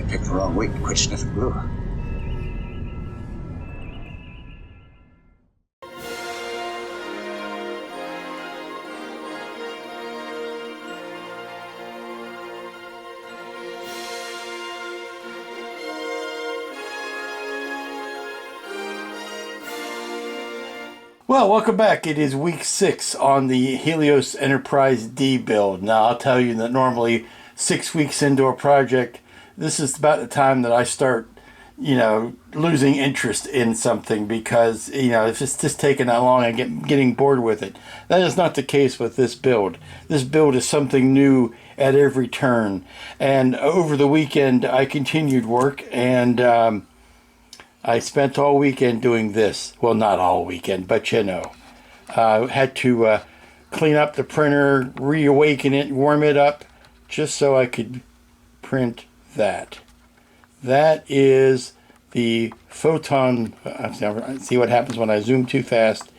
Picked the wrong week to quit sniffing glue. Well, welcome back. It is week 6 on the Helios Enterprise D build. Now, I'll tell you that normally 6 weeks into a project, this is about the time that I start, losing interest in something because, if it's just taking that long, I getting bored with it. That is not the case with this build. This build is something new at every turn. And over the weekend, I continued work and I spent all weekend doing this. Well, not all weekend, but had to clean up the printer, reawaken it, warm it up, just so I could print that. That is the photon. See what happens when I zoom too fast?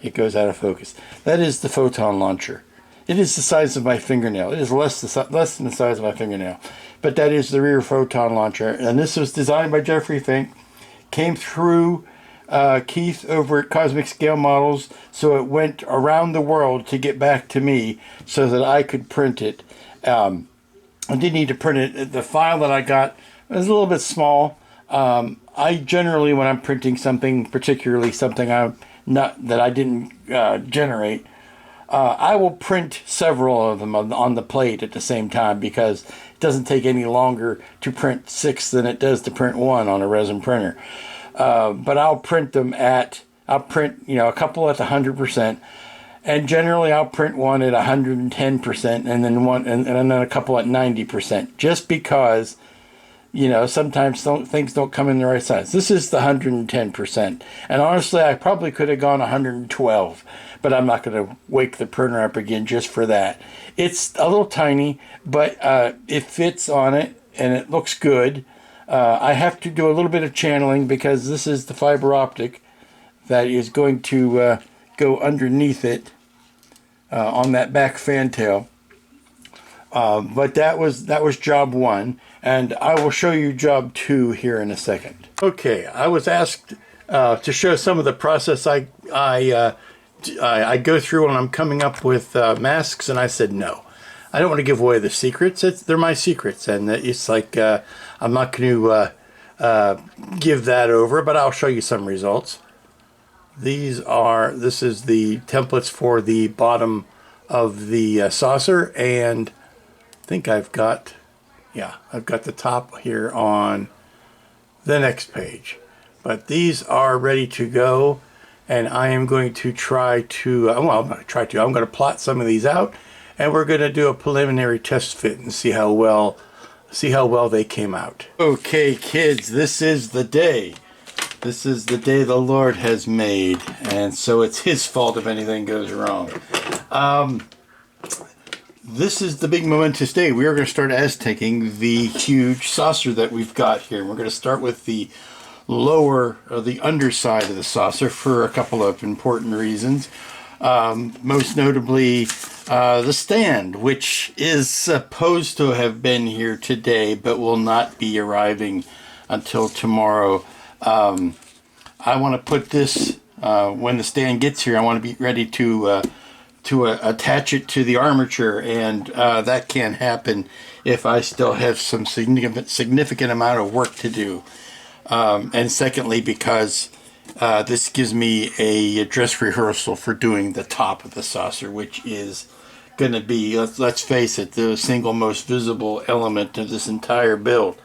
It goes out of focus. That is the photon launcher. It is the size of my fingernail. It is less than the size of my fingernail. But that is the rear photon launcher. And this was designed by Jeffrey Fink. Came through Keith over at Cosmic Scale Models, so it went around the world to get back to me so that I could print it. I didn't need to print it. The file that I got was a little bit small. I generally, when I'm printing something, particularly something that I didn't generate, I will print several of them on the plate at the same time because it doesn't take any longer to print 6 than it does to print 1 on a resin printer. But I'll print them a couple at 100%, and generally I'll print one at 110%, and then a couple at 90%, just because sometimes things don't come in the right size. This is the 110%, and honestly, I probably could have gone 112, but I'm not going to wake the printer up again just for that. It's a little tiny, but it fits on it, and it looks good. I have to do a little bit of channeling because this is the fiber optic that is going to go underneath it on that back fantail. But that was job 1, and I will show you job 2 here in a second. Okay, I was asked to show some of the process I go through when I'm coming up with masks, and I said no. I don't want to give away the secrets. They're my secrets, and it's like I'm not going to give that over, but I'll show you some results. This is the templates for the bottom of the saucer, and I think I've got the top here on the next page. But these are ready to go, and I am going to I'm going to plot some of these out, and we're going to do a preliminary test fit and see how well they came out. Okay, kids, this is the day. This is the day the Lord has made, and so it's His fault if anything goes wrong. This is the big momentous day. We are going to start aztekking the huge saucer that we've got here. We're going to start with the the underside of the saucer for a couple of important reasons. Most notably, the stand, which is supposed to have been here today, but will not be arriving until tomorrow. I want to put this, when the stand gets here, I want to be ready to attach it to the armature, and that can't happen if I still have some significant amount of work to do. And secondly, because this gives me a dress rehearsal for doing the top of the saucer, which is going to be, let's face it, the single most visible element of this entire build.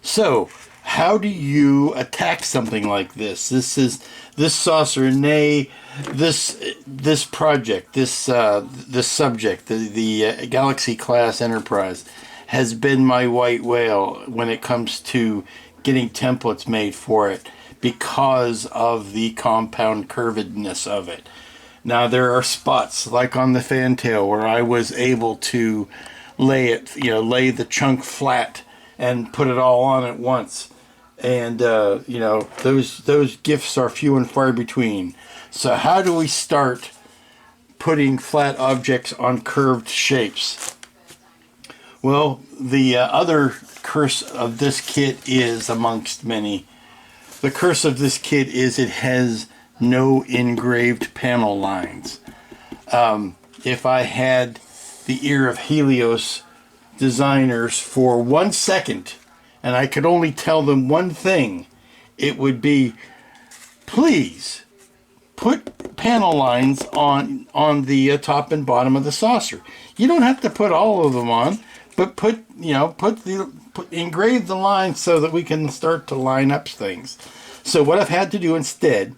So, how do you attack something like this? This saucer, nay, this project, this subject, the Galaxy class Enterprise, has been my white whale when it comes to getting templates made for it because of the compound curvedness of it. Now there are spots like on the fantail where I was able to lay the chunk flat and put it all on at once. And those gifts are few and far between. So how do we start putting flat objects on curved shapes? Well, the other curse of this kit is, amongst many, the curse of this kit is it has no engraved panel lines. If I had the ear of Helios designers for 1 second, and I could only tell them one thing, it would be, please put panel lines on the top and bottom of the saucer. You don't have to put all of them on, but engrave the lines so that we can start to line up things. So what I've had to do instead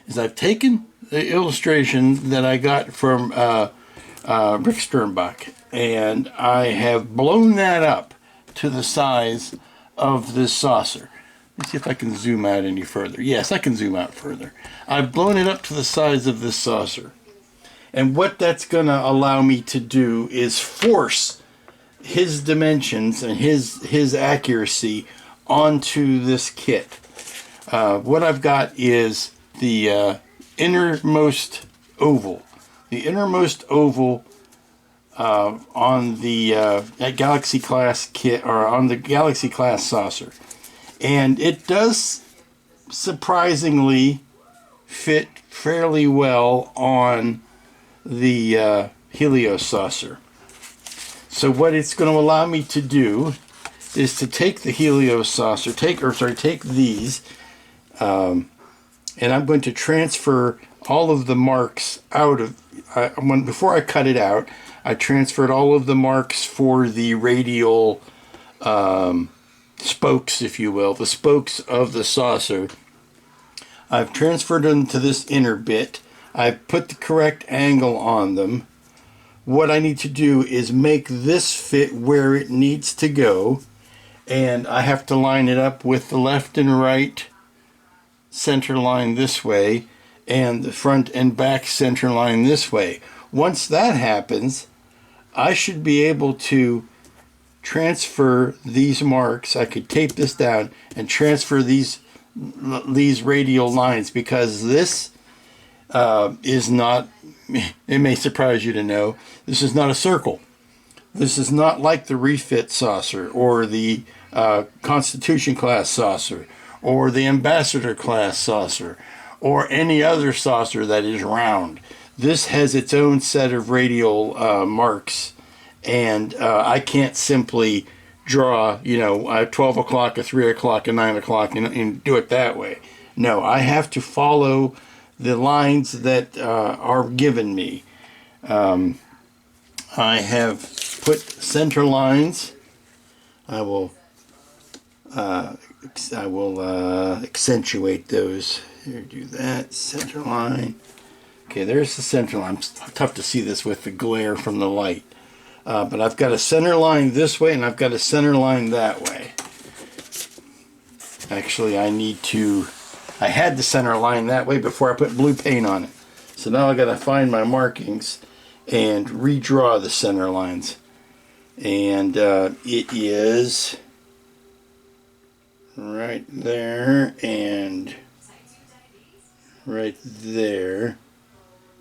is I've taken the illustration that I got from Rick Sternbach, and I have blown that up to the size of this saucer. Let's see if I can zoom out any further. Yes, I can zoom out further. I've blown it up to the size of this saucer. And what that's going to allow me to do is force his dimensions and his accuracy onto this kit. What I've got is the innermost oval. The innermost oval on the Galaxy class kit, or on the Galaxy class saucer. And it does surprisingly fit fairly well on the Helios saucer. So what it's going to allow me to do is to take the Helios saucer, take these, and I'm going to transfer all of the marks out of, before I cut it out, I transferred all of the marks for the radial spokes, if you will, the spokes of the saucer. I've transferred them to this inner bit. I've put the correct angle on them. What I need to do is make this fit where it needs to go, and I have to line it up with the left and right center line this way, and the front and back center line this way. Once that happens, I should be able to transfer these marks. I could tape this down and transfer these radial lines, because this is not, it may surprise you to know, this is not a circle. This is not like the refit saucer or the Constitution class saucer or the Ambassador class saucer or any other saucer that is round. This has its own set of radial marks, and I can't simply draw, a 12 o'clock, a 3 o'clock, a 9 o'clock, and do it that way. No, I have to follow the lines that are given me. I have put center lines. I will accentuate those. Here, do that, center line. Okay, there's the center line. It's tough to see this with the glare from the light. But I've got a center line this way, and I've got a center line that way. Actually, I had the center line that way before I put blue paint on it. So now I got to find my markings and redraw the center lines. And it is right there and right there.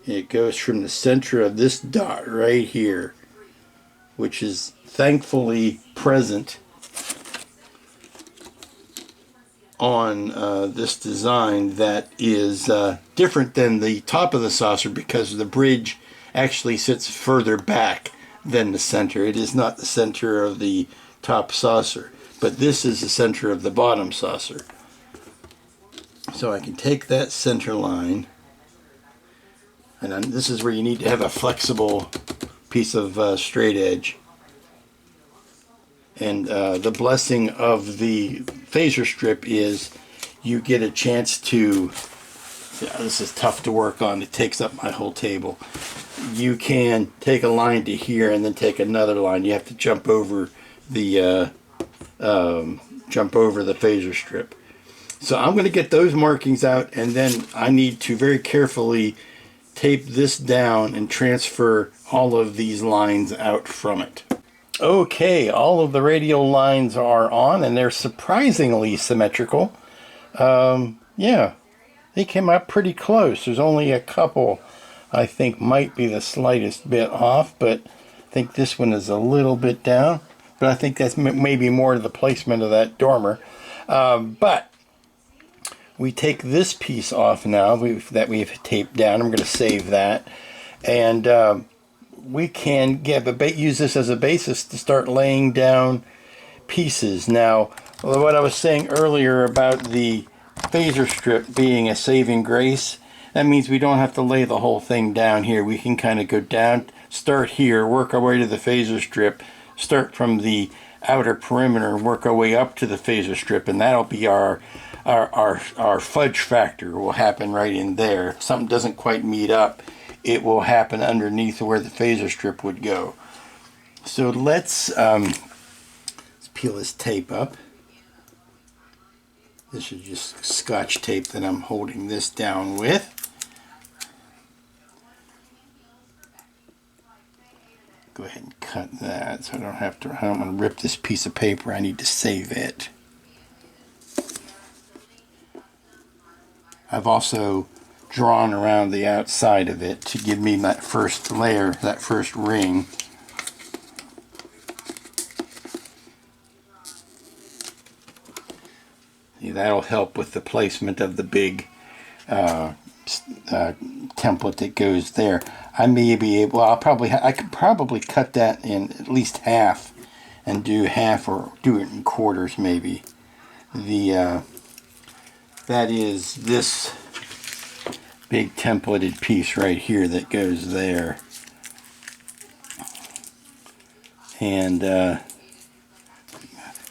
It goes from the center of this dot right here, which is thankfully present on this design that is different than the top of the saucer, because the bridge actually sits further back than the center. It is not the center of the top saucer, but this is the center of the bottom saucer. So I can take that center line, and then this is where you need to have a flexible piece of straight edge. And the blessing of the phaser strip is you get a chance to, this is tough to work on, it takes up my whole table. You can take a line to here and then take another line. You have to jump over the phaser strip. So I'm going to get those markings out, and then I need to very carefully tape this down and transfer all of these lines out from it. Okay, all of the radial lines are on, and they're surprisingly symmetrical. Yeah, they came out pretty close. There's only a couple I think might be the slightest bit off, but think this one is a little bit down, but I think that's maybe more to the placement of that dormer. But we take this piece off now that we've taped down. I'm going to save that. And we can use this as a basis to start laying down pieces. Now, what I was saying earlier about the phaser strip being a saving grace, that means we don't have to lay the whole thing down here. We can kind of go down, start here, work our way to the phaser strip, start from the outer perimeter and work our way up to the phaser strip, and that'll be our fudge factor will happen right in there. If something doesn't quite meet up, it will happen underneath where the phaser strip would go. So let's peel this tape up. This is just Scotch tape that I'm holding this down with. Go ahead and cut that so I don't have to. I don't want to rip this piece of paper. I need to save it. I've also drawn around the outside of it to give me that first layer, that first ring. See, that'll help with the placement of the big template that goes there. I may be able, I could probably cut that in at least half and do half or do it in quarters maybe. That is this big templated piece right here that goes there. And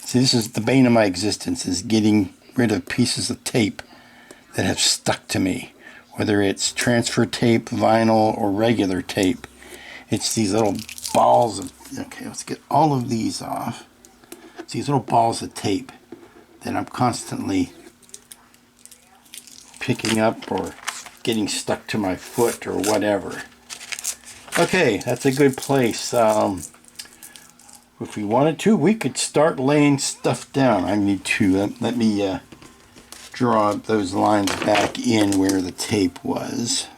see, this is the bane of my existence, is getting rid of pieces of tape that have stuck to me. Whether it's transfer tape, vinyl, or regular tape. It's these little balls of, okay, let's get all of these off. It's these little balls of tape that I'm constantly picking up or getting stuck to my foot or whatever. Okay, that's a good place. If we wanted to, we could start laying stuff down. I need to, let me draw those lines back in where the tape was.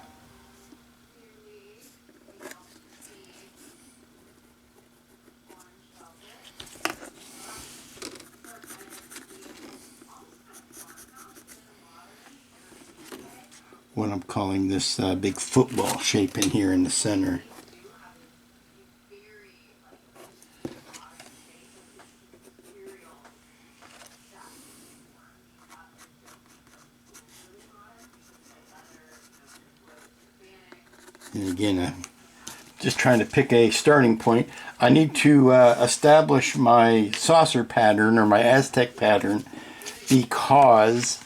What I'm calling this big football shape in here in the center. And again, I'm just trying to pick a starting point. I need to establish my saucer pattern or my Aztek pattern because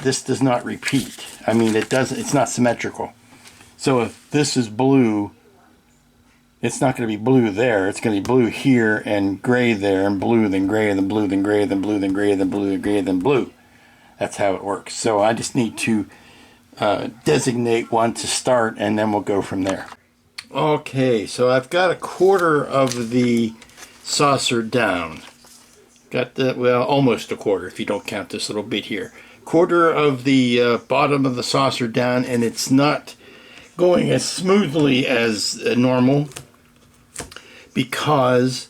this does not repeat. I mean, it's not symmetrical. So if this is blue, it's not going to be blue there. It's going to be blue here and gray there and blue, then gray, then blue, then gray, then blue, then gray, then blue, then gray, then blue. That's how it works. So I just need to designate one to start, and then we'll go from there. Okay, so I've got a quarter of the saucer down. Got the, well, almost a quarter if you don't count this little bit here. Quarter of the bottom of the saucer down, and it's not going as smoothly as normal because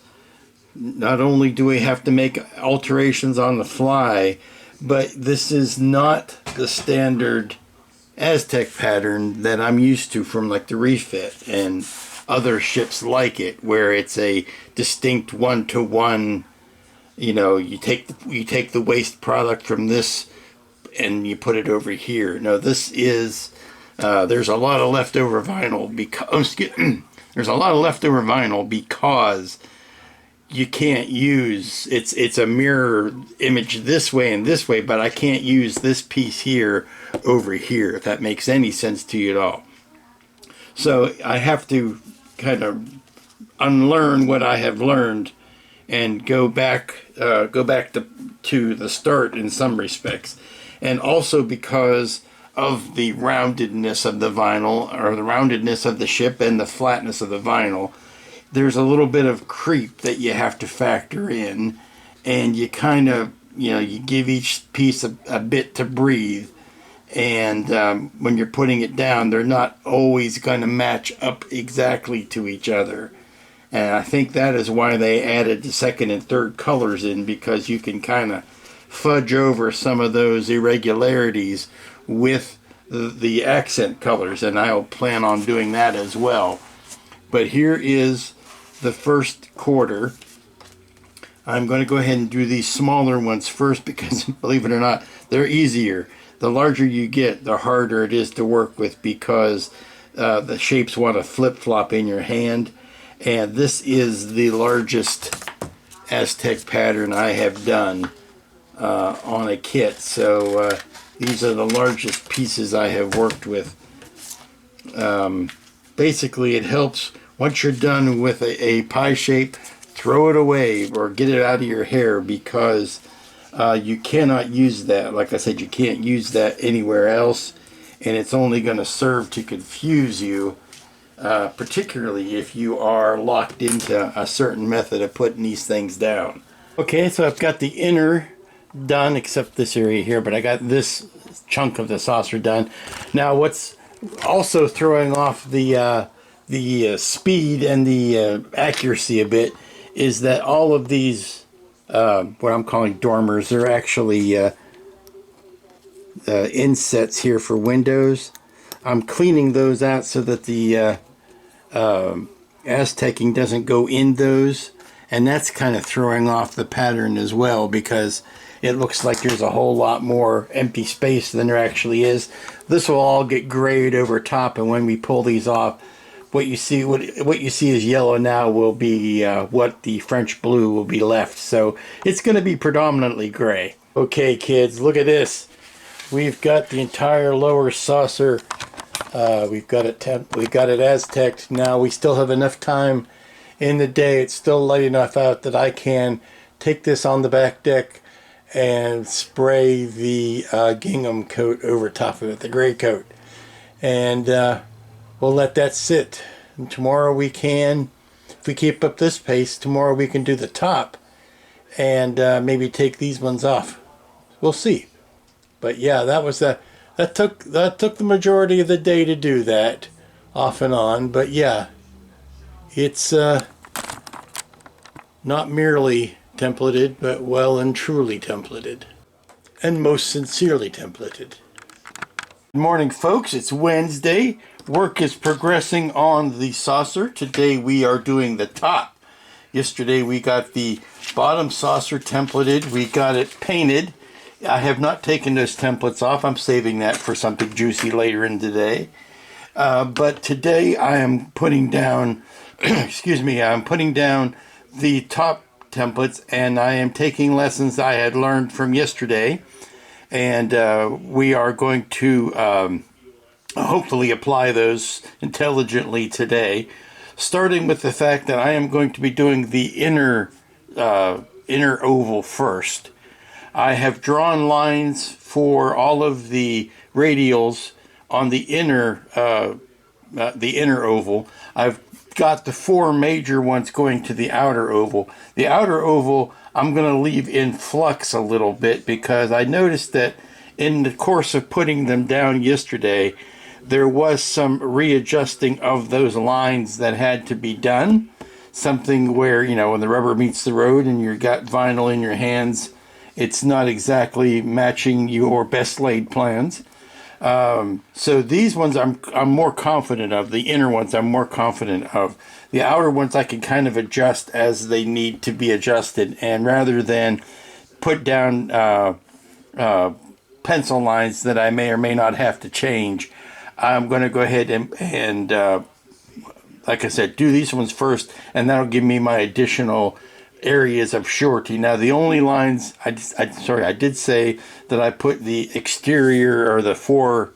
not only do we have to make alterations on the fly, but this is not the standard Aztek pattern that I'm used to from like the refit and other ships like it, where it's a distinct one-to-one. You know, you take the waste product from this and you put it over here. No, this is there's a lot of leftover vinyl because there's a lot of leftover vinyl because you can't use it's a mirror image this way and this way, but I can't use this piece here over here, if that makes any sense to you at all. So I have to kind of unlearn what I have learned and go back to the start in some respects. And also because of the roundedness of the vinyl, or the roundedness of the ship and the flatness of the vinyl, there's a little bit of creep that you have to factor in, and you kind of, you give each piece a bit to breathe, and when you're putting it down, they're not always going to match up exactly to each other. And I think that is why they added the second and third colors in, because you can kind of fudge over some of those irregularities with the accent colors, and I'll plan on doing that as well. But here is the first quarter. I'm going to go ahead and do these smaller ones first because, believe it or not, they're easier. The larger you get, the harder it is to work with, because the shapes want to flip-flop in your hand. And this is the largest Aztek pattern I have done on a kit. So these are the largest pieces I have worked with. Basically, it helps once you're done with a pie shape, throw it away or get it out of your hair, because you cannot use that. Like I said, you can't use that anywhere else, and it's only going to serve to confuse you, particularly if you are locked into a certain method of putting these things down. Okay, so I've got the inner done, except this area here, but I got this chunk of the saucer done. Now, what's also throwing off the speed and the accuracy a bit is that all of these, what I'm calling dormers, they're actually insets here for windows. I'm cleaning those out so that the aztekking doesn't go in those, and that's kind of throwing off the pattern as well, because it looks like there's a whole lot more empty space than there actually is. This will all get grayed over top, and when we pull these off, what you see as yellow now will be what the French blue will be left. So it's going to be predominantly gray. Okay, kids, look at this. We've got the entire lower saucer. We've got it Azteked. Now we still have enough time in the day. It's still light enough out that I can take this on the back deck and spray the gingham coat over top of it, the gray coat, and we'll let that sit. And tomorrow we can, if we keep up this pace, tomorrow we can do the top and maybe take these ones off. We'll see. But yeah, that took the majority of the day to do that, off and on. But yeah, it's not merely templated, but well and truly templated, and most sincerely templated. Good morning, folks. It's Wednesday. Work is progressing on the saucer. Today we are doing the top. Yesterday we got the bottom saucer templated. We got it painted. I have not taken those templates off. I'm saving that for something juicy later in the day. But today I am putting down, excuse me, I'm putting down the top templates, and I am taking lessons I had learned from yesterday, and we are going to hopefully apply those intelligently today, starting with the fact that I am going to be doing the inner oval first. I have drawn lines for all of the radials on the inner oval. I've got the four major ones going to the outer oval. The outer oval I'm going to leave in flux a little bit, because I noticed that in the course of putting them down yesterday, there was some readjusting of those lines that had to be done. Something where, you know, when the rubber meets the road and you've got vinyl in your hands, it's not exactly matching your best laid plans. So these ones I'm more confident of. The inner ones I'm more confident of. The outer ones I can kind of adjust as they need to be adjusted, and rather than put down pencil lines that I may or may not have to change, I'm going to go ahead and like I said, do these ones first, and that'll give me my additional areas of surety. Now, the only lines, I did say that I put the exterior, or the four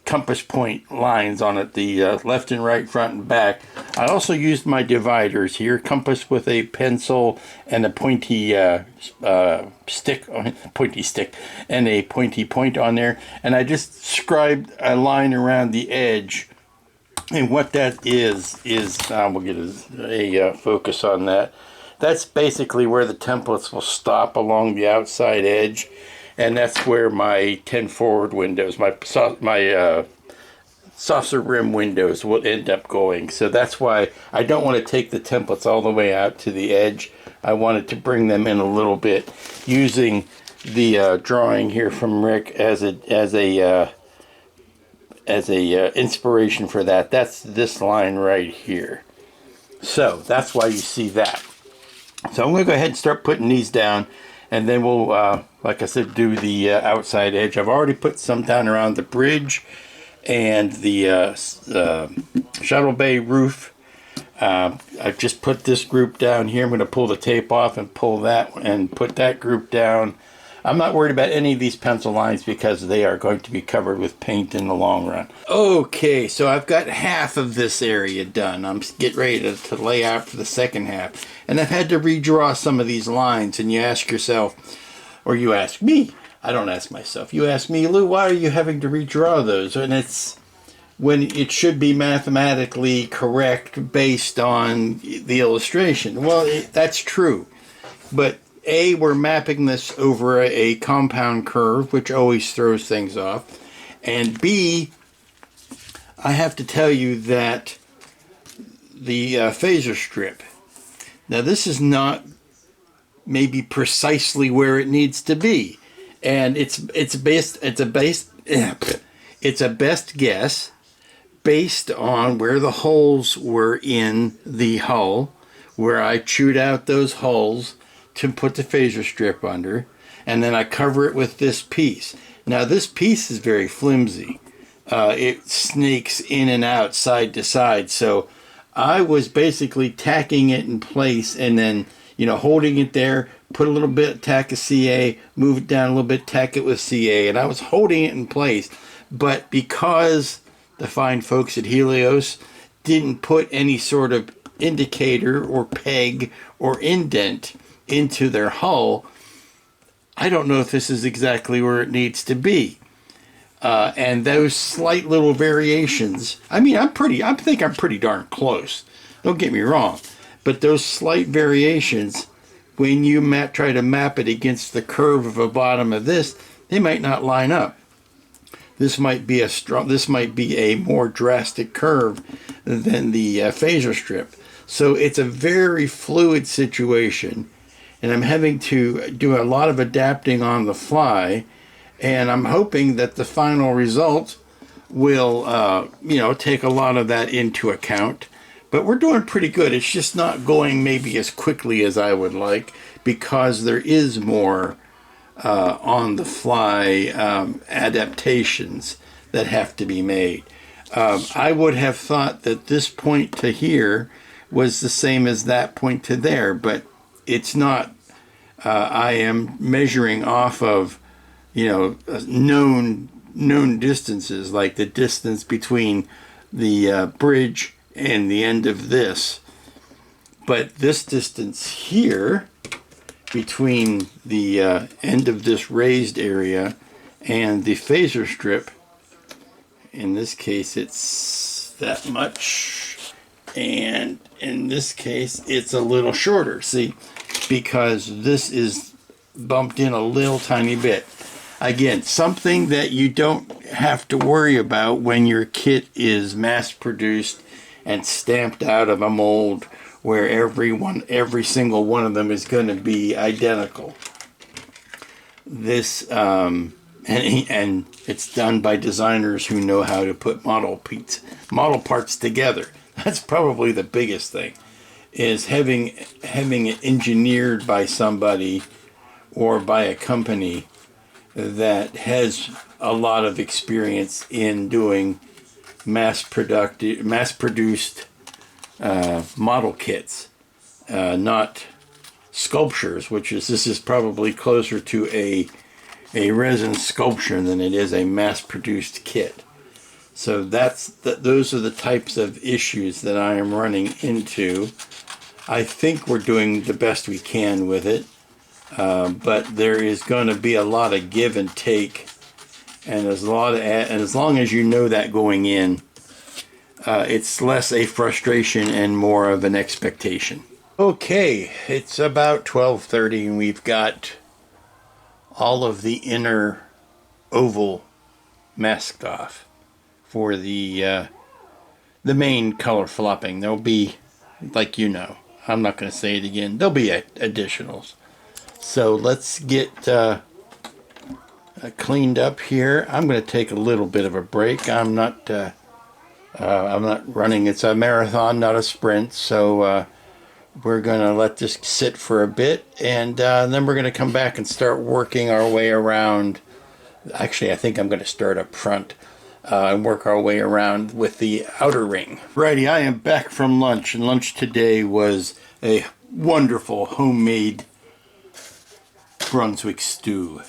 compass point lines on it, the left and right, front and back. I also used my dividers here, compass with a pencil and a pointy stick, and a pointy point on there, and I just scribed a line around the edge. And what that is we'll get a focus on that. That's basically where the templates will stop along the outside edge, and that's where my 10 forward windows, my saucer rim windows will end up going. So that's why I don't want to take the templates all the way out to the edge. I wanted to bring them in a little bit using the drawing here from Rick as a inspiration for that. That's this line right here. So that's why you see that. So I'm going to go ahead and start putting these down, and then we'll, like I said, do the outside edge. I've already put some down around the bridge and the shuttle bay roof. I've just put this group down here. I'm going to pull the tape off and pull that and put that group down. I'm not worried about any of these pencil lines because they are going to be covered with paint in the long run. Okay, so I've got half of this area done. I'm getting ready to lay out for the second half. And I've had to redraw some of these lines. And you ask yourself, or you ask me, I don't ask myself, you ask me, Lou, why are you having to redraw those? And it's when it should be mathematically correct based on the illustration. Well, that's true. But A, we're mapping this over a compound curve, which always throws things off. And B, I have to tell you that the phaser strip, now this is not maybe precisely where it needs to be. And it's a best guess based on where the holes were in the hull, where I chewed out those holes to put the phaser strip under, and then I cover it with this piece. Now this piece is very flimsy. It snakes in and out, side to side, so I was basically tacking it in place and then, holding it there, put a little bit, tack a CA, move it down a little bit, tack it with CA, and I was holding it in place. But because the fine folks at Helios didn't put any sort of indicator or peg or indent into their hull, I don't know if this is exactly where it needs to be. And those slight little variations, I think I'm pretty darn close. Don't get me wrong. But those slight variations, when you try to map it against the curve of the bottom of this, they might not line up. This might be a more drastic curve than the phaser strip. So it's a very fluid situation, and I'm having to do a lot of adapting on the fly, and I'm hoping that the final result will, take a lot of that into account. But we're doing pretty good. It's just not going maybe as quickly as I would like because there is more on-the-fly adaptations that have to be made. I would have thought that this point to here was the same as that point to there, but it's not. I am measuring off of, known distances, like the distance between the bridge and the end of this. But this distance here between the end of this raised area and the phaser strip, in this case it's that much, and in this case it's a little shorter, see, because this is bumped in a little tiny bit. Again, something that you don't have to worry about when your kit is mass produced and stamped out of a mold where every single one of them is going to be identical. This and it's done by designers who know how to put model parts together. That's probably the biggest thing, is having it engineered by somebody or by a company that has a lot of experience in doing mass-produced model kits, not sculptures, this is probably closer to a resin sculpture than it is a mass-produced kit. So those are the types of issues that I am running into. I think we're doing the best we can with it, but there is going to be a lot of give and take, and as long as you know that going in, it's less a frustration and more of an expectation. Okay, it's about 12:30 and we've got all of the inner oval masked off. for the main color flopping. There'll be, like you know, I'm not going to say it again, there'll be additionals. So let's get cleaned up here. I'm going to take a little bit of a break. I'm not running. It's a marathon, not a sprint. So we're going to let this sit for a bit, and then we're going to come back and start working our way around. Actually, I think I'm going to start up front and work our way around with the outer ring. Righty, I am back from lunch, and lunch today was a wonderful homemade Brunswick stew.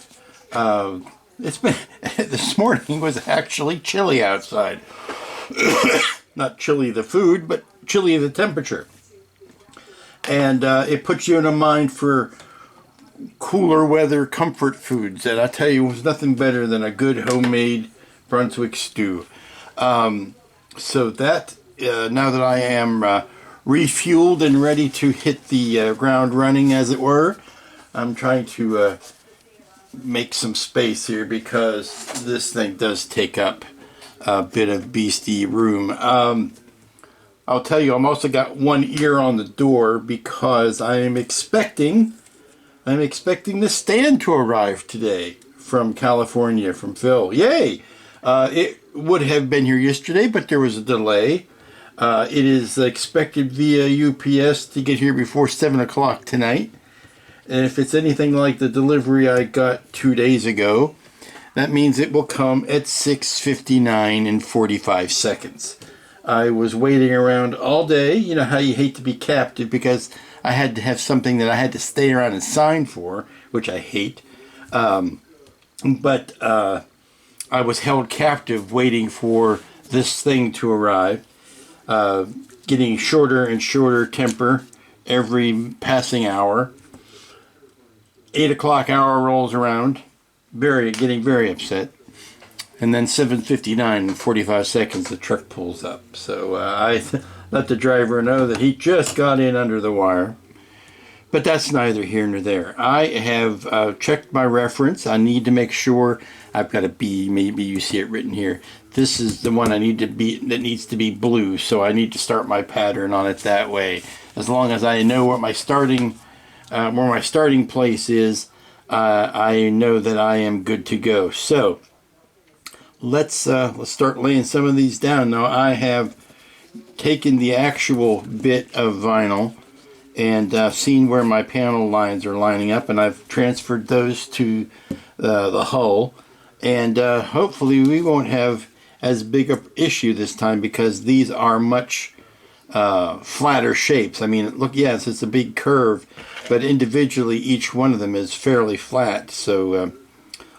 It's been this morning was actually chilly outside. Not chilly the food, but chilly the temperature. And it puts you in a mind for cooler weather comfort foods. And I tell you, there's nothing better than a good homemade Brunswick stew. So that, now that I am refueled and ready to hit the ground running, as it were, I'm trying to make some space here because this thing does take up a bit of beastie room. I'll tell you, I'm also got one ear on the door because I am expecting the stand to arrive today from California, from Phil. Yay! It would have been here yesterday, but there was a delay. It is expected via UPS to get here before 7 o'clock tonight. And if it's anything like the delivery I got 2 days ago, that means it will come at 6:59 and 45 seconds. I was waiting around all day. You know how you hate to be captive because I had to have something that I had to stay around and sign for, which I hate. But I was held captive waiting for this thing to arrive, getting shorter and shorter temper every passing hour. 8 o'clock hour rolls around, getting very upset. And then 7:59 and 45 seconds, the truck pulls up. So I let the driver know that he just got in under the wire. But that's neither here nor there. I have checked my reference. I need to make sure I've got a B. Maybe you see it written here. This is the one I need to be, that needs to be blue. So I need to start my pattern on it that way. As long as I know what my starting place is, I know that I am good to go. So let's start laying some of these down. Now I have taken the actual bit of vinyl and seen where my panel lines are lining up, and I've transferred those to the hull, and hopefully we won't have as big a issue this time because these are much flatter shapes. I mean, look, yes, it's a big curve, but individually each one of them is fairly flat. So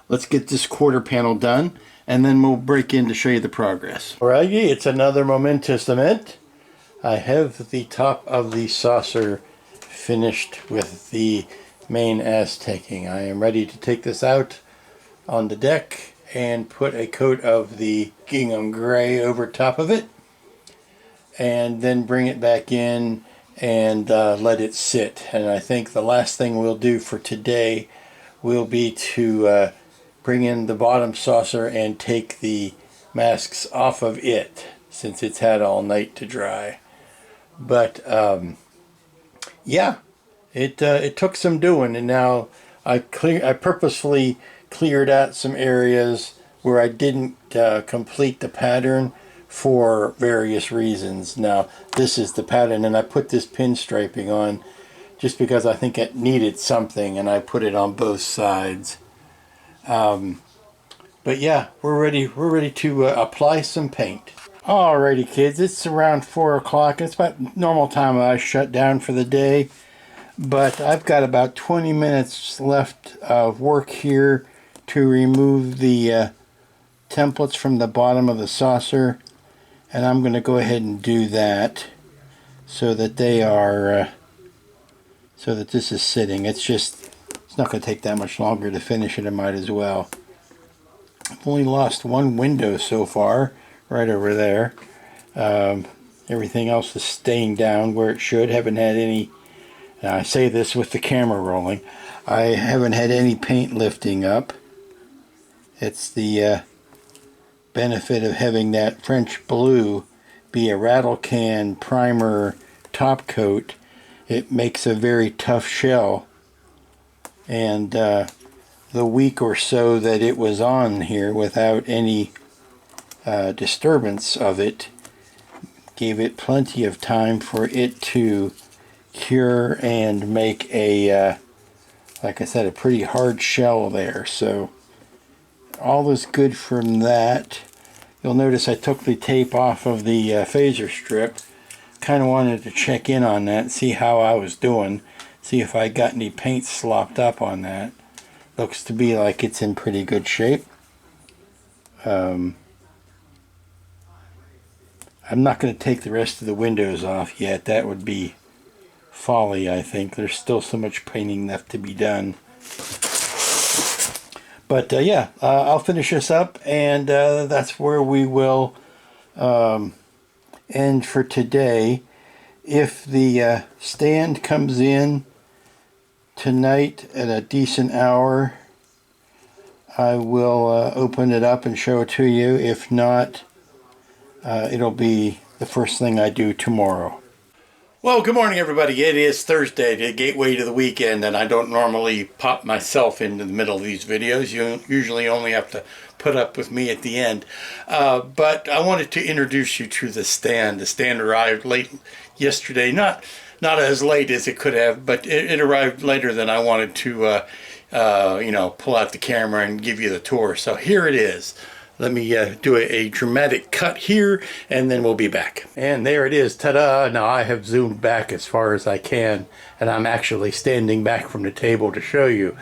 let's get this quarter panel done, and then we'll break in to show you the progress. Alrighty, it's another momentous event. I have the top of the saucer finished with the main aztekking. I am ready to take this out on the deck and put a coat of the gingham gray over top of it, and then bring it back in and let it sit. And I think the last thing we'll do for today will be to bring in the bottom saucer and take the masks off of it, since it's had all night to dry. But yeah, it took some doing, and now I purposefully cleared out some areas where I didn't complete the pattern for various reasons. Now this is the pattern, and I put this pinstriping on just because I think it needed something, and I put it on both sides. But yeah, we're ready to apply some paint. Alrighty kids, it's around 4 o'clock. It's about normal time I shut down for the day, but I've got about 20 minutes left of work here to remove the templates from the bottom of the saucer, and I'm going to go ahead and do that so that they are so that this is sitting. It's not going to take that much longer to finish it. I might as well. I've only lost one window so far, right over there. Everything else is staying down where it should. Haven't had any, now I say this with the camera rolling, I haven't had any paint lifting up. It's the benefit of having that French blue be a rattle can primer top coat. It makes a very tough shell, and the week or so that it was on here without any disturbance of it gave it plenty of time for it to cure and make a like I said, a pretty hard shell there. So all is good from that. You'll notice I took the tape off of the phaser strip. Kind of wanted to check in on that, see how I was doing, see if I got any paint slopped up on that. Looks to be like it's in pretty good shape. I'm not going to take the rest of the windows off yet. That would be folly, I think. There's still so much painting left to be done. But yeah, I'll finish this up, and that's where we will end for today. If the stand comes in tonight at a decent hour, I will open it up and show it to you. If not, it'll be the first thing I do tomorrow. Well, good morning, everybody. It is Thursday, the gateway to the weekend, and I don't normally pop myself into the middle of these videos. You usually only have to put up with me at the end. But I wanted to introduce you to the stand. The stand arrived late yesterday, not as late as it could have, but it arrived later than I wanted to, pull out the camera and give you the tour. So here it is. Let me do a dramatic cut here, and then we'll be back. And there it is, ta-da! Now I have zoomed back as far as I can, and I'm actually standing back from the table to show you,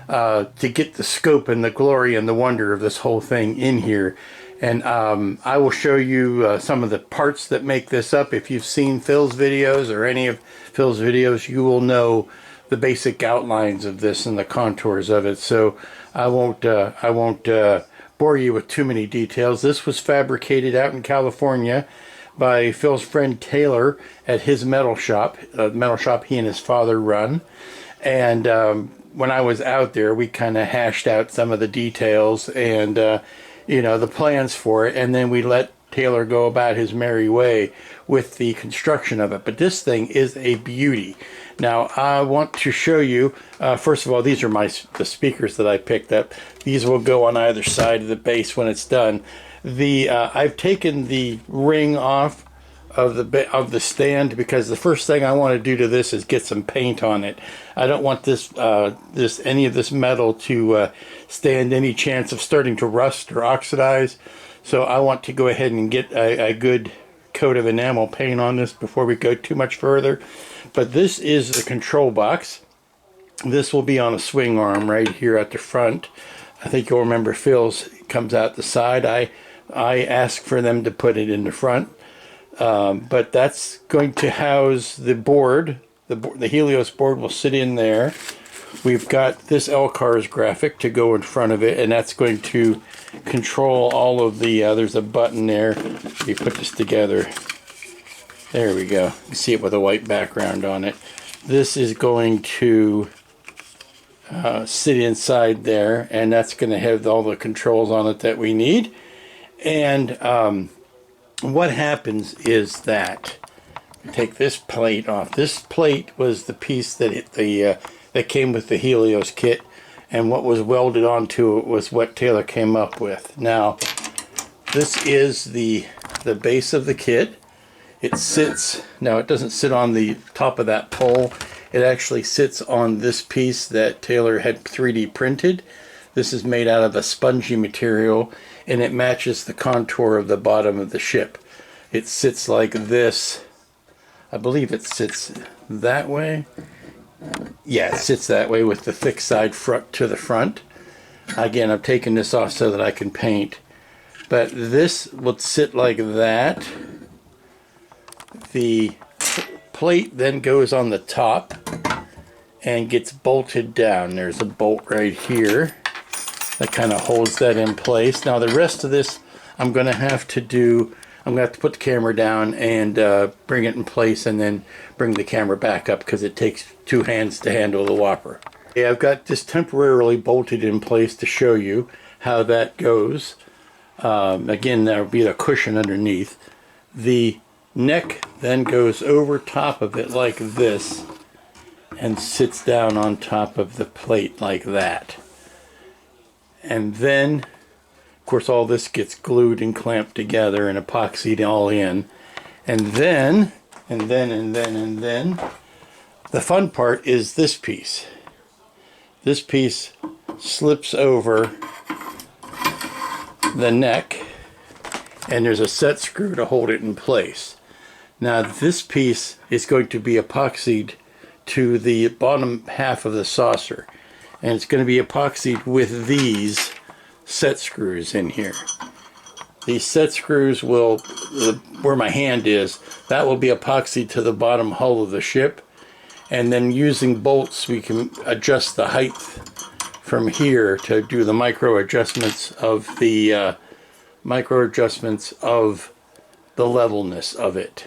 to get the scope and the glory and the wonder of this whole thing in here. And I will show you some of the parts that make this up. If you've seen Phil's videos or any of Phil's videos, you will know the basic outlines of this and the contours of it. So I won't bore you with too many details. This was fabricated out in California by Phil's friend Taylor at his metal shop, he and his father run. And when I was out there, we kind of hashed out some of the details and the plans for it, and then we let Taylor go about his merry way with the construction of it. But this thing is a beauty. Now I want to show you, first of all, these are the speakers that I picked up. These will go on either side of the base when it's done. I've taken the ring off of the stand because the first thing I want to do to this is get some paint on it. I don't want any of this metal to stand any chance of starting to rust or oxidize. So I want to go ahead and get a good coat of enamel paint on this before we go too much further. But this is the control box. This will be on a swing arm right here at the front. I think you'll remember Phil's comes out the side. I asked for them to put it in the front. But that's going to house the board. The Helios board will sit in there. We've got this LCARS graphic to go in front of it, and that's going to control all of the, there's a button there. You put this together. There we go. You see it with a white background on it. This is going to sit inside there, and that's going to have all the controls on it that we need. And what happens is that take this plate off. This plate was the piece that that came with the Helios kit, and what was welded onto it was what Taylor came up with. Now, this is the base of the kit. It sits, now it doesn't sit on the top of that pole. It actually sits on this piece that Taylor had 3D printed. This is made out of a spongy material, and it matches the contour of the bottom of the ship. It sits like this. I believe it sits that way. Yeah, it sits that way with the thick side front to the front. Again, I'm taking this off so that I can paint. But this would sit like that. The plate then goes on the top and gets bolted down. There's a bolt right here that kind of holds that in place. Now the rest of this I'm going to have to put the camera down and bring it in place, and then bring the camera back up because it takes two hands to handle the whopper. Okay, I've got this temporarily bolted in place to show you how that goes. Again, there will be a cushion underneath. The neck then goes over top of it like this and sits down on top of the plate like that. And then, of course, all this gets glued and clamped together and epoxied all in. And then, the fun part is this piece. This piece slips over the neck, and there's a set screw to hold it in place. Now this piece is going to be epoxied to the bottom half of the saucer, and it's going to be epoxied with these set screws in here. These set screws will, where my hand is, that will be epoxied to the bottom hull of the ship, and then using bolts we can adjust the height from here to do the micro adjustments of the levelness of it.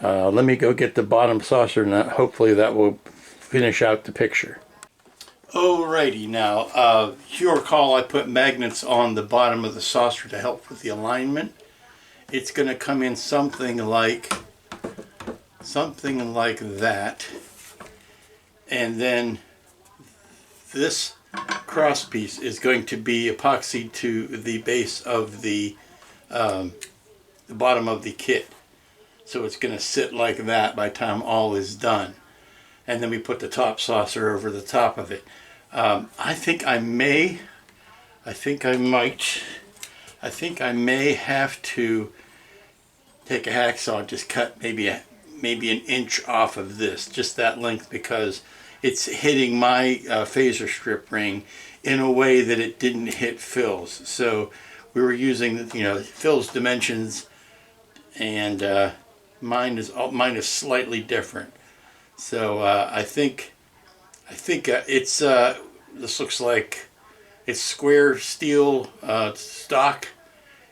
Let me go get the bottom saucer nut. Hopefully that will finish out the picture. Alrighty, now you recall I put magnets on the bottom of the saucer to help with the alignment. It's going to come in something like that, and then this cross piece is going to be epoxied to the base of the bottom of the kit. So it's going to sit like that by the time all is done. And then we put the top saucer over the top of it. I think I may have to take a hacksaw and just cut maybe an inch off of this, just that length, because it's hitting my phaser strip ring in a way that it didn't hit Phil's. So we were using, Phil's dimensions, and mine is slightly different. So I think it's this looks like it's square steel stock.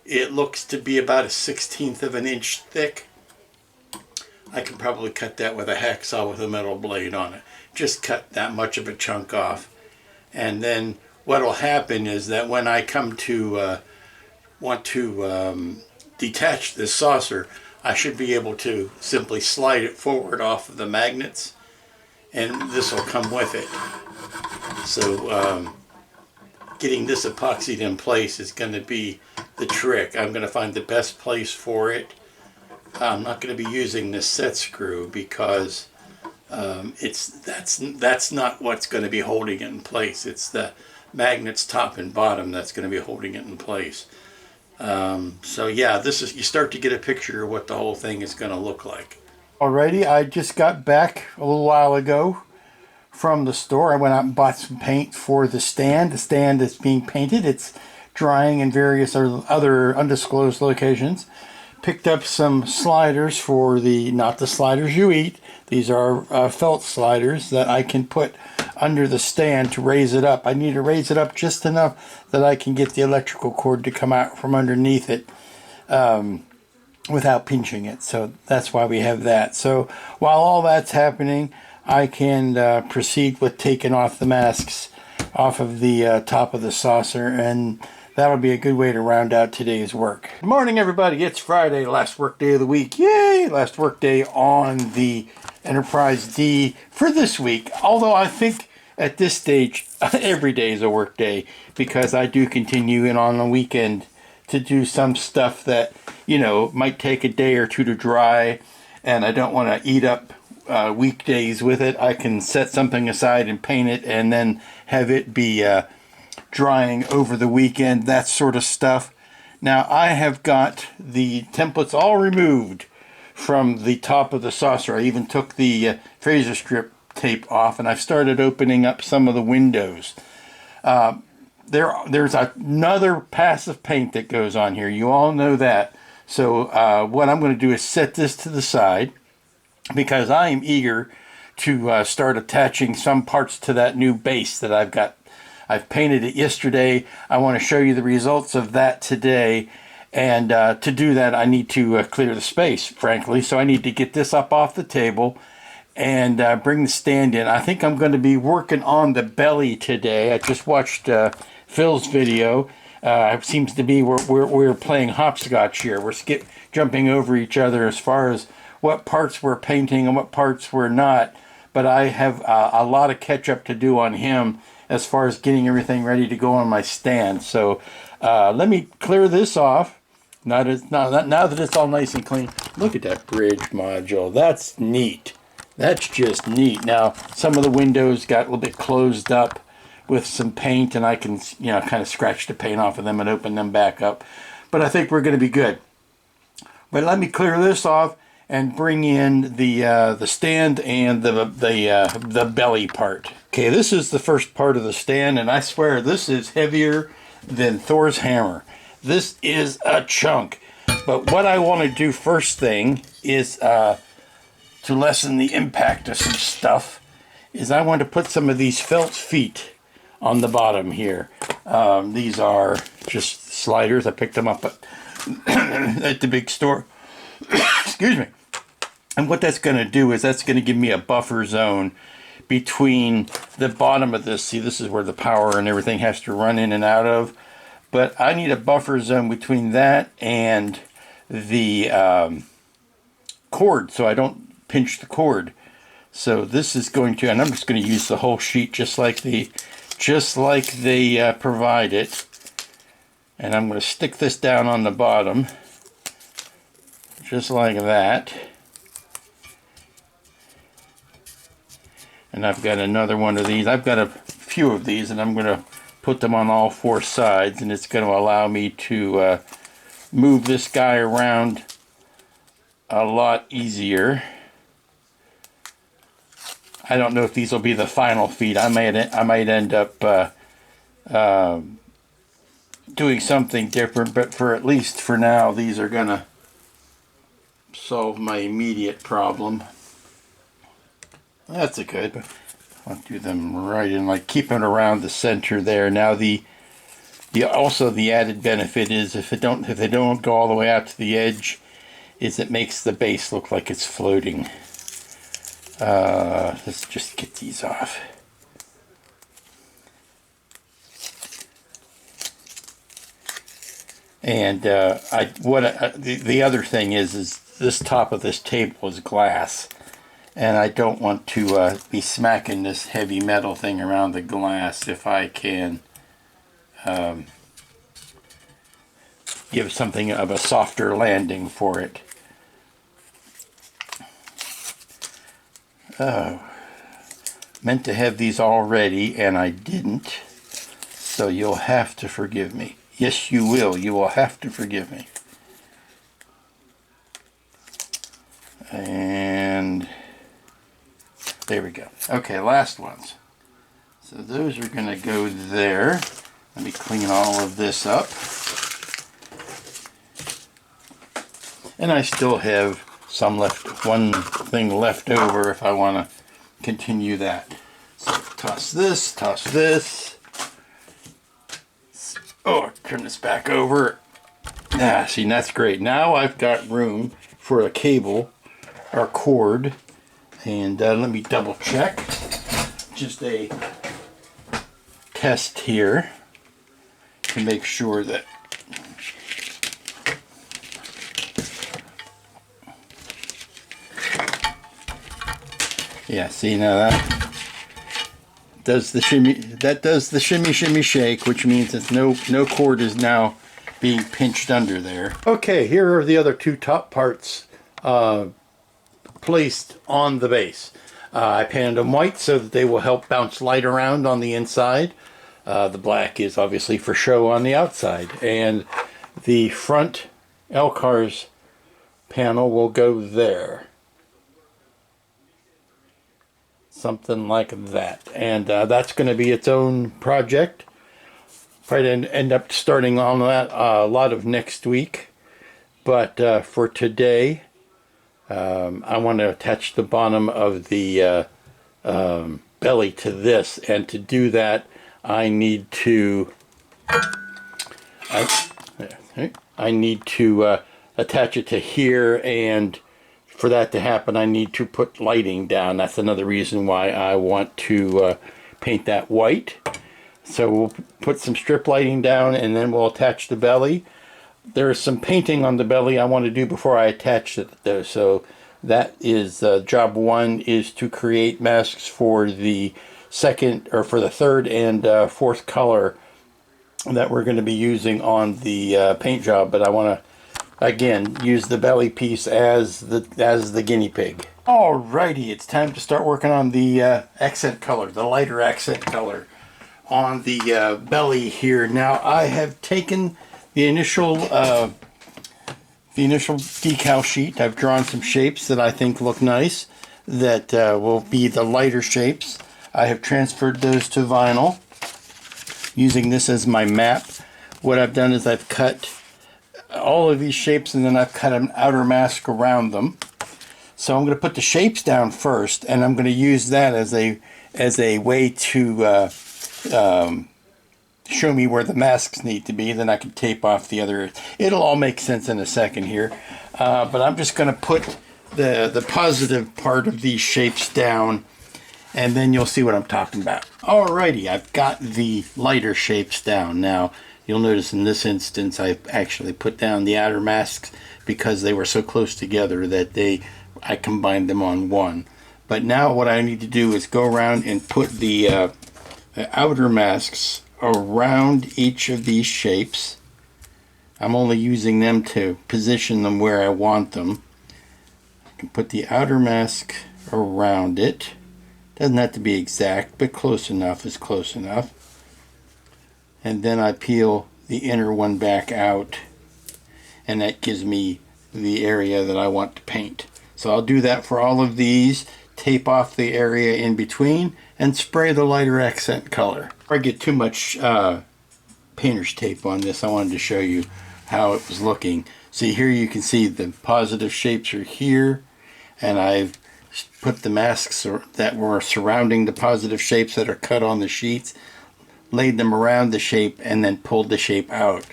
It looks to be about 1/16 of an inch thick. I can probably cut that with a hacksaw with a metal blade on it. Just cut that much of a chunk off. And then what will happen is that when I come to want to detach this saucer, I should be able to simply slide it forward off of the magnets, and this will come with it. So getting this epoxied in place is going to be the trick. I'm going to find the best place for it. I'm not going to be using this set screw because that's not what's going to be holding it in place. It's the magnets top and bottom that's going to be holding it in place. So yeah, you start to get a picture of what the whole thing is going to look like. Alrighty, I just got back a little while ago from the store. I went out and bought some paint for the stand. The stand is being painted. It's drying in various other undisclosed locations. Picked up some sliders for not the sliders you eat. These are felt sliders that I can put under the stand to raise it up. I need to raise it up just enough that I can get the electrical cord to come out from underneath it without pinching it. So that's why we have that. So while all that's happening, I can proceed with taking off the masks off of the top of the saucer, and that'll be a good way to round out today's work. Good morning, everybody. It's Friday, last work day of the week. Yay! Last work day on the Enterprise D for this week. Although I think at this stage, every day is a work day, because I do continue in on the weekend to do some stuff that, might take a day or two to dry, and I don't want to eat up weekdays with it. I can set something aside and paint it and then have it be drying over the weekend, that sort of stuff. Now I have got the templates all removed from the top of the saucer. I even took the phaser strip tape off, and I've started opening up some of the windows. There's another pass of paint that goes on here. You all know that. So what I'm going to do is set this to the side, because I am eager to start attaching some parts to that new base that I've got. I've painted it yesterday. I want to show you the results of that today. And to do that, I need to clear the space, frankly. So I need to get this up off the table and bring the stand in. I think I'm going to be working on the belly today. I just watched Phil's video. Seems to be we're playing hopscotch here. We're jumping over each other as far as what parts we're painting and what parts we're not. But I have a lot of catch up to do on him as far as getting everything ready to go on my stand. So let me clear this off. Now that it's all nice and clean. Look at that bridge module. That's neat. That's just neat. Now, some of the windows got a little bit closed up with some paint, and I can, kind of scratch the paint off of them and open them back up. But I think we're going to be good. But let me clear this off and bring in the stand and the belly part. Okay, this is the first part of the stand, and I swear this is heavier than Thor's hammer. This is a chunk. But what I want to do first thing is to lessen the impact of some stuff, is I want to put some of these felt feet on the bottom here. These are just sliders. I picked them up at the big store. Excuse me. And what that's going to do is that's going to give me a buffer zone between the bottom of this. See, this is where the power and everything has to run in and out of. But I need a buffer zone between that and the cord, so I don't pinch the cord. So this is going to, and I'm just going to use the whole sheet just like they provide it. And I'm going to stick this down on the bottom, just like that. And I've got another one of these. I've got a few of these, and I'm going to put them on all four sides, and it's going to allow me to move this guy around a lot easier. I don't know if these will be the final feet. I might end up doing something different, but at least for now, these are going to solve my immediate problem. That's a good. I'll do them right in, like keeping around the center there. Now also the added benefit is if they don't go all the way out to the edge, is it makes the base look like it's floating. Let's just get these off. And the other thing is this top of this table is glass, and I don't want to be smacking this heavy metal thing around the glass if I can give something of a softer landing for it. Oh, meant to have these all ready, and I didn't, so you'll have to forgive me. Yes, you will. You will have to forgive me. And there we go. Okay, last ones. So those are going to go there. Let me clean all of this up. And I still have one thing left over if I want to continue that. So toss this. Oh, turn this back over. See, that's great. Now I've got room for a cable or cord. And let me double check. Just a test here to make sure that see, now that does the shimmy shake, which means that no cord is now being pinched under there. Okay, here are the other two top parts placed on the base. I painted them white so that they will help bounce light around on the inside. The black is obviously for show on the outside, and the front Elcar's panel will go there. Something like that, and that's going to be its own project. Probably end up starting on that a lot of next week, but for today I want to attach the bottom of the belly to this, and to do that I need to attach it to here, and for that to happen I need to put lighting down. That's another reason why I want to paint that white. So we'll put some strip lighting down and then we'll attach the belly. There's some painting on the belly I want to do before I attach it though. So that is job one, is to create masks for the second, or for the third and fourth color that we're going to be using on the paint job. But I want to, again, use the belly piece as the guinea pig. Alrighty, it's time to start working on the accent color, the lighter accent color on the belly here. Now I have taken the initial decal sheet. I've drawn some shapes that I think look nice, that will be the lighter shapes. I have transferred those to vinyl using this as my map. What I've done is I've cut all of these shapes and then I've cut an outer mask around them. So I'm going to put the shapes down first, and I'm going to use that as a way to show me where the masks need to be. Then I can tape off the other. It'll all make sense in a second here. But I'm just going to put the positive part of these shapes down, and then you'll see what I'm talking about. Alrighty, I've got the lighter shapes down. Now, you'll notice in this instance, I actually put down the outer masks because they were so close together that I combined them on one. But now what I need to do is go around and put the outer masks around each of these shapes. I'm only using them to position them where I want them. I can put the outer mask around it. Doesn't have to be exact, but close enough is close enough. And then I peel the inner one back out, and that gives me the area that I want to paint. So I'll do that for all of these, tape off the area in between, and spray the lighter accent color. Before I get too much painter's tape on this, I wanted to show you how it was looking. See, here you can see the positive shapes are here, and I've put the masks that were surrounding the positive shapes that are cut on the sheets, laid them around the shape, and then pulled the shape out.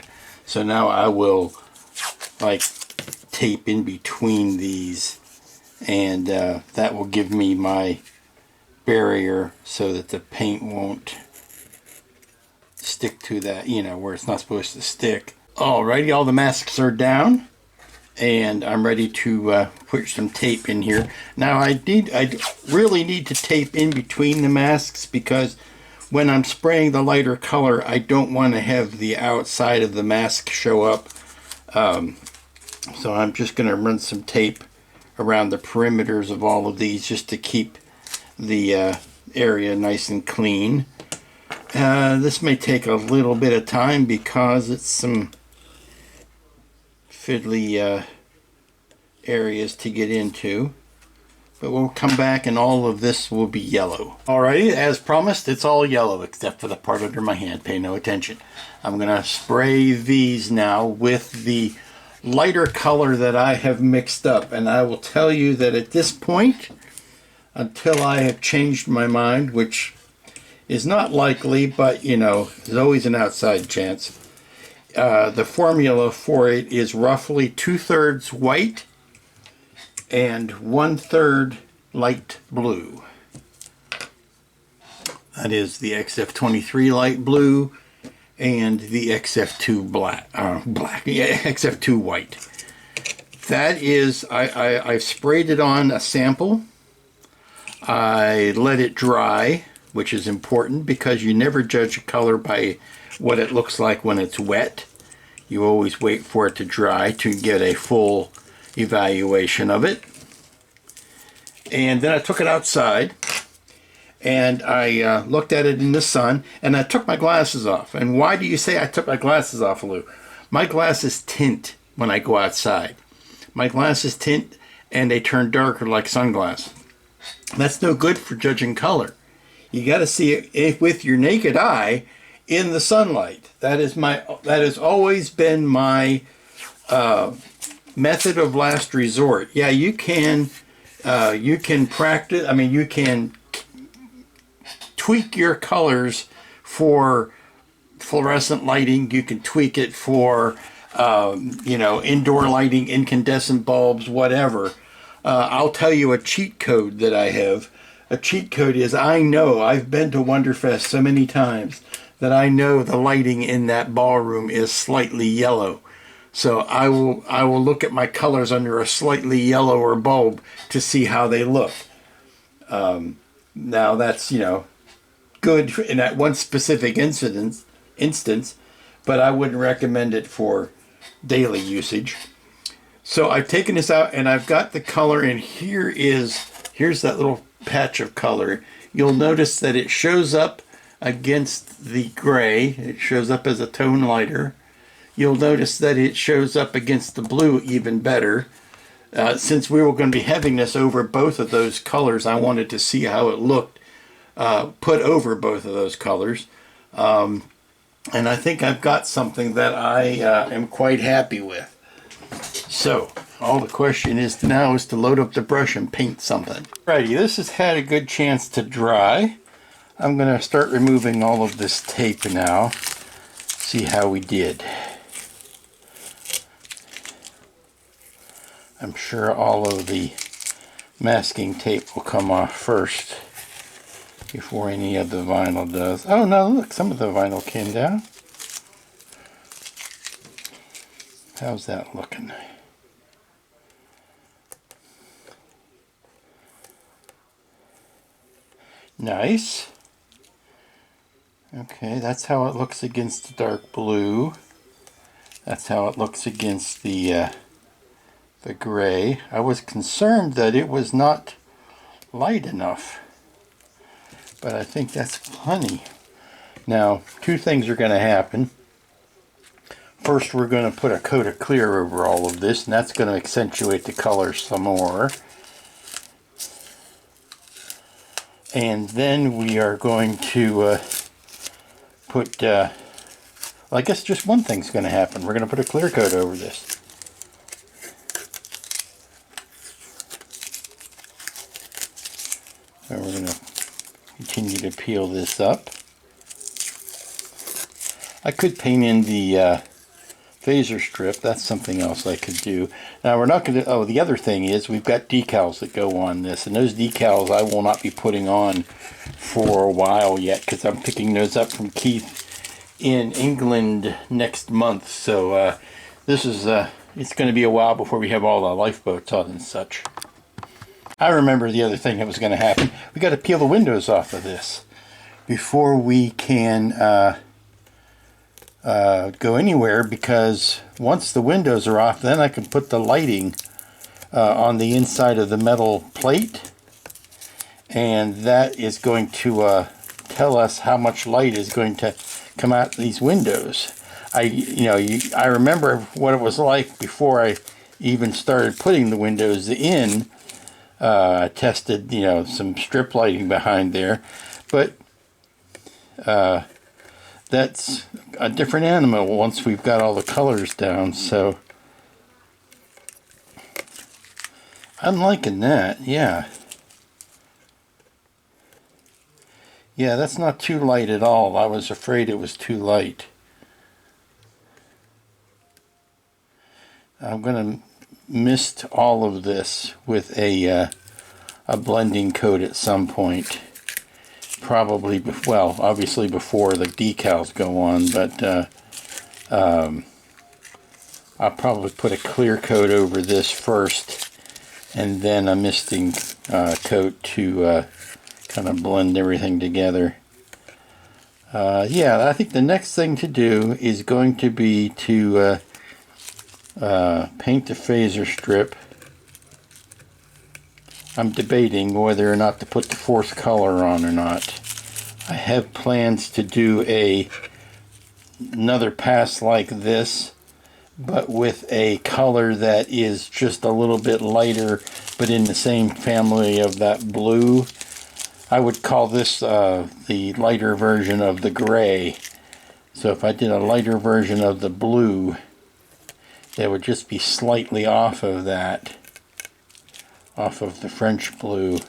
So now I will like tape in between these, and that will give me my barrier so that the paint won't stick to that, where it's not supposed to stick. Alrighty, all the masks are down, and I'm ready to put some tape in here. Now I really need to tape in between the masks, because when I'm spraying the lighter color, I don't want to have the outside of the mask show up. So I'm just going to run some tape around the perimeters of all of these just to keep the area nice and clean. This may take a little bit of time because it's some fiddly areas to get into, but we'll come back and all of this will be yellow. Alrighty, as promised, it's all yellow except for the part under my hand. Pay no attention. I'm gonna spray these now with the lighter color that I have mixed up, and I will tell you that at this point, until I have changed my mind, which is not likely, but there's always an outside chance, the formula for it is roughly 2/3 white and 1/3 light blue. That is the XF23 light blue and the XF2 XF2 white. That is, I've sprayed it on a sample. I let it dry, which is important because you never judge a color by what it looks like when it's wet. You always wait for it to dry to get a full evaluation of it. And then I took it outside and I looked at it in the sun, and I took my glasses off. And why do you say I took my glasses off, Lou? My glasses tint when I go outside. My glasses tint and they turn darker like sunglasses. That's no good for judging color. You got to see it with your naked eye in the sunlight. That has always been my method of last resort. Yeah, you can practice. I mean, you can tweak your colors for fluorescent lighting. You can tweak it for indoor lighting, incandescent bulbs, whatever. I'll tell you a cheat code that I have. A cheat code is, I know I've been to Wonderfest so many times that I know the lighting in that ballroom is slightly yellow. So I will look at my colors under a slightly yellower bulb to see how they look. Now that's, good in that one specific instance, but I wouldn't recommend it for daily usage. So I've taken this out and I've got the color, and here's that little patch of color. You'll notice that it shows up against the gray. It shows up as a tone lighter. You'll notice that it shows up against the blue even better. Since we were going to be having this over both of those colors, I wanted to see how it looked put over both of those colors. And I think I've got something that I am quite happy with. So, all the question is now is to load up the brush and paint something. Alrighty, this has had a good chance to dry. I'm going to start removing all of this tape now. See how we did. I'm sure all of the masking tape will come off first before any of the vinyl does. Oh no, look, some of the vinyl came down. How's that looking? Nice. Okay, that's how it looks against the dark blue. That's how it looks against the gray. I was concerned that it was not light enough, but I think that's plenty. Now, two things are going to happen. First, we're going to put a coat of clear over all of this, and that's going to accentuate the color some more. And then we are going to put, well, I guess just one thing's going to happen. We're going to put a clear coat over this. So we're going to continue to peel this up. I could paint in the phaser strip. That's something else I could do. Now we're not going to, oh, the other thing is we've got decals that go on this, and those decals I will not be putting on for a while yet because I'm picking those up from Keith in England next month. So this is, it's going to be a while before we have all the lifeboats on and such. I remember the other thing that was going to happen. We got to peel the windows off of this before we can go anywhere, because once the windows are off, then I can put the lighting on the inside of the metal plate, and that is going to tell us how much light is going to come out these windows. I remember what it was like before I even started putting the windows in. I tested, some strip lighting behind there, but that's a different animal once we've got all the colors down. So I'm liking that. Yeah, that's not too light at all. I was afraid it was too light. I'm going to mist all of this with a blending coat at some point. Probably, well, obviously before the decals go on, but I'll probably put a clear coat over this first, and then a misting coat to kind of blend everything together. Yeah, I think the next thing to do is going to be to paint the phaser strip. I'm debating whether or not to put the fourth color on or not. I have plans to do another pass like this, but with a color that is just a little bit lighter, but in the same family of that blue. I would call this the lighter version of the gray. So if I did a lighter version of the blue, that would just be slightly off of that. Off of the French blue.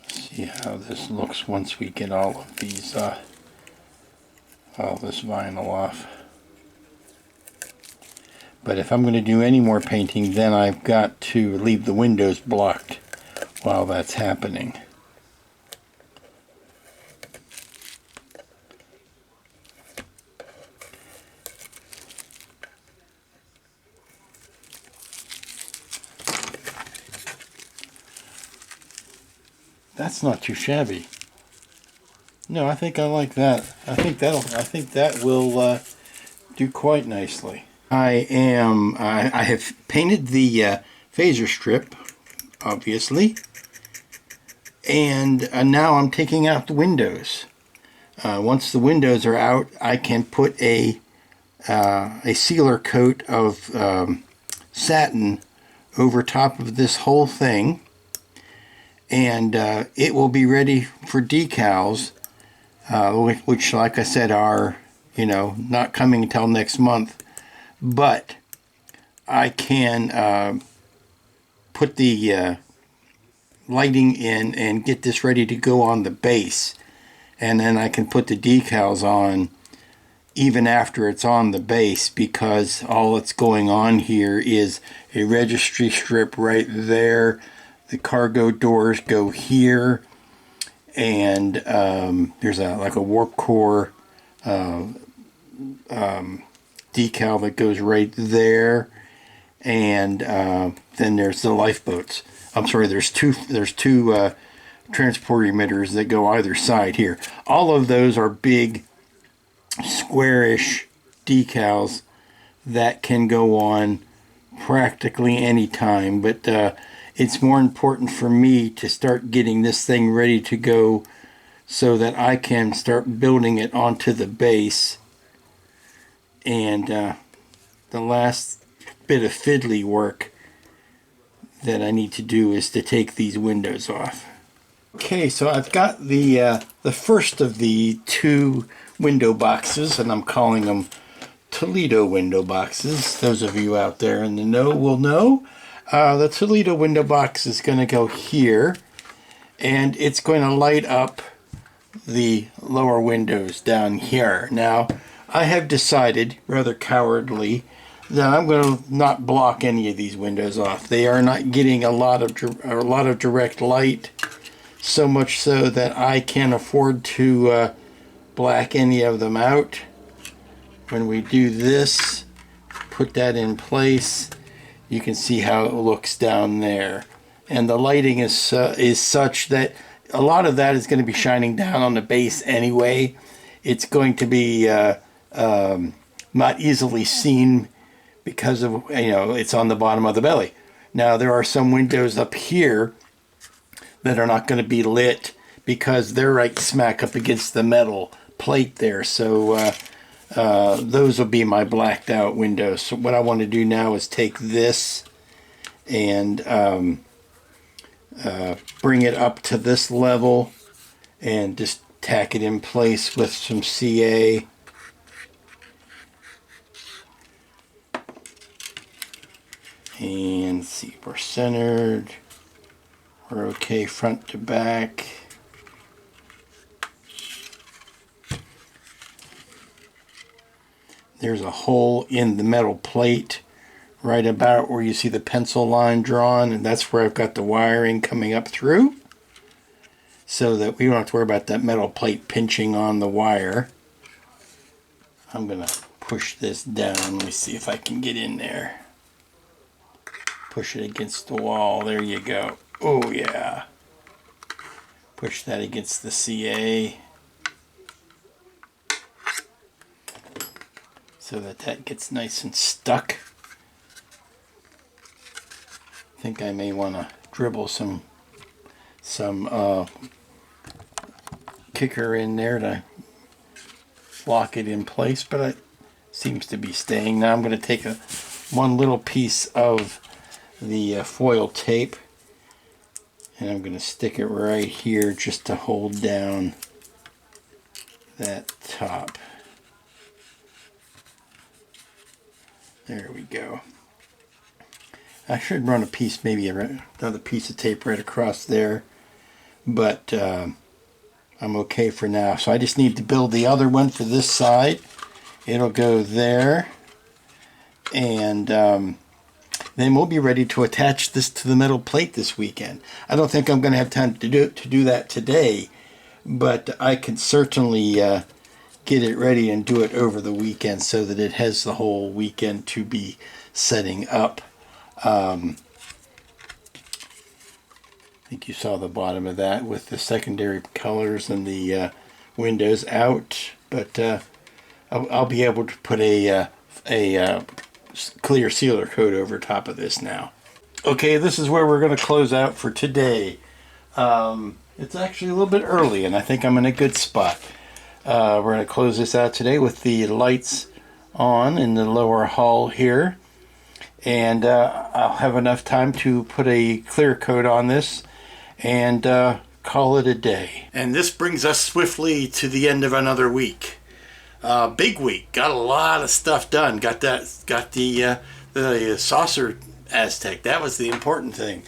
See how this looks once we get all of these, all this vinyl off. But if I'm going to do any more painting, then I've got to leave the windows blocked while that's happening. That's not too shabby. No, I think I like that. I think that will do quite nicely. I have painted the phaser strip, obviously, and now I'm taking out the windows. Once the windows are out, I can put a sealer coat of satin over top of this whole thing, and it will be ready for decals, which, like I said, are, not coming until next month. But I can put the lighting in and get this ready to go on the base, and then I can put the decals on even after it's on the base, because all that's going on here is a registry strip right there. The cargo doors go here, and there's like a warp core decal that goes right there, and then there's the lifeboats. I'm sorry, there's two transport emitters that go either side here. All of those are big squarish decals that can go on practically any time, but it's more important for me to start getting this thing ready to go so that I can start building it onto the base. And the last bit of fiddly work that I need to do is to take these windows off. Okay, so I've got the first of the two window boxes, and I'm calling them Toledo window boxes. Those of you out there in the know will know. The Toledo window box is going to go here, and it's going to light up the lower windows down here. Now, I have decided, rather cowardly, that I'm going to not block any of these windows off. They are not getting a lot of direct light, so much so that I can't afford to black any of them out. When we do this, put that in place, you can see how it looks down there. And the lighting is such that a lot of that is going to be shining down on the base anyway. It's going to be not easily seen because of, it's on the bottom of the belly. Now, there are some windows up here that are not going to be lit because they're right smack up against the metal plate there. So those will be my blacked out windows. So what I want to do now is take this and bring it up to this level and just tack it in place with some CA. And see, we're centered. We're okay front to back. There's a hole in the metal plate right about where you see the pencil line drawn, and that's where I've got the wiring coming up through, so that we don't have to worry about that metal plate pinching on the wire. I'm going to push this down. Let me see if I can get in there. Push it against the wall. There you go. Oh yeah. Push that against the CA so that gets nice and stuck. I think I may want to dribble some kicker in there to lock it in place, but it seems to be staying. Now I'm going to take one little piece of the foil tape, and I'm going to stick it right here just to hold down that top. There we go. I should run a piece, maybe another piece of tape right across there, but I'm okay for now. So I just need to build the other one for this side. It'll go there, And then we'll be ready to attach this to the metal plate this weekend. I don't think I'm going to have time to do that today, but I can certainly get it ready and do it over the weekend so that it has the whole weekend to be setting up. I think you saw the bottom of that with the secondary colors and the windows out, but I'll be able to put a clear sealer coat over top of this now. Okay, this is where we're going to close out for today. It's actually a little bit early, and I think I'm in a good spot. We're going to close this out today with the lights on in the lower hall here, and I'll have enough time to put a clear coat on this and call it a day. And this brings us swiftly to the end of another week. Big week. Got a lot of stuff done. Got the saucer Aztek. That was the important thing.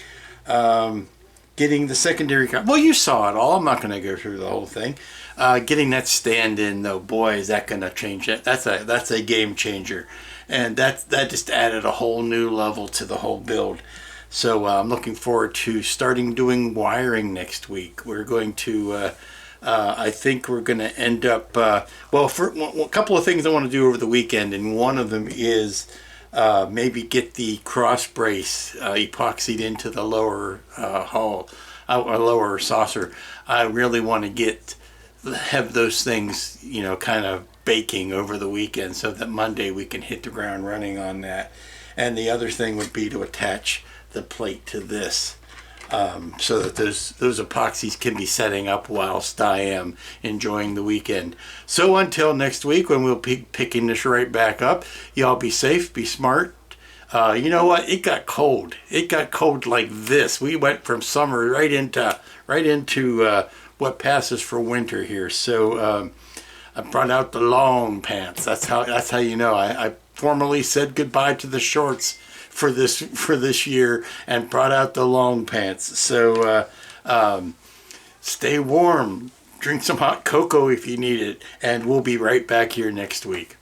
Getting the secondary. Well, you saw it all. I'm not going to go through the whole thing. Getting that stand in, though, boy, is that going to change it. That's a game changer, and that just added a whole new level to the whole build. So I'm looking forward to starting doing wiring next week. We're going to. I think we're going to end up, for a couple of things I want to do over the weekend, and one of them is maybe get the cross brace epoxied into the lower hull, lower saucer. I really want to have those things, kind of baking over the weekend so that Monday we can hit the ground running on that. And the other thing would be to attach the plate to this. So that those epoxies can be setting up whilst I am enjoying the weekend. So until next week, when we'll be picking this right back up, y'all be safe, be smart. You know what? It got cold. It got cold like this. We went from summer right into what passes for winter here. So I brought out the long pants. That's how you know. I formally said goodbye to the shorts for this year and brought out the long pants. So stay warm, drink some hot cocoa if you need it, and we'll be right back here next week.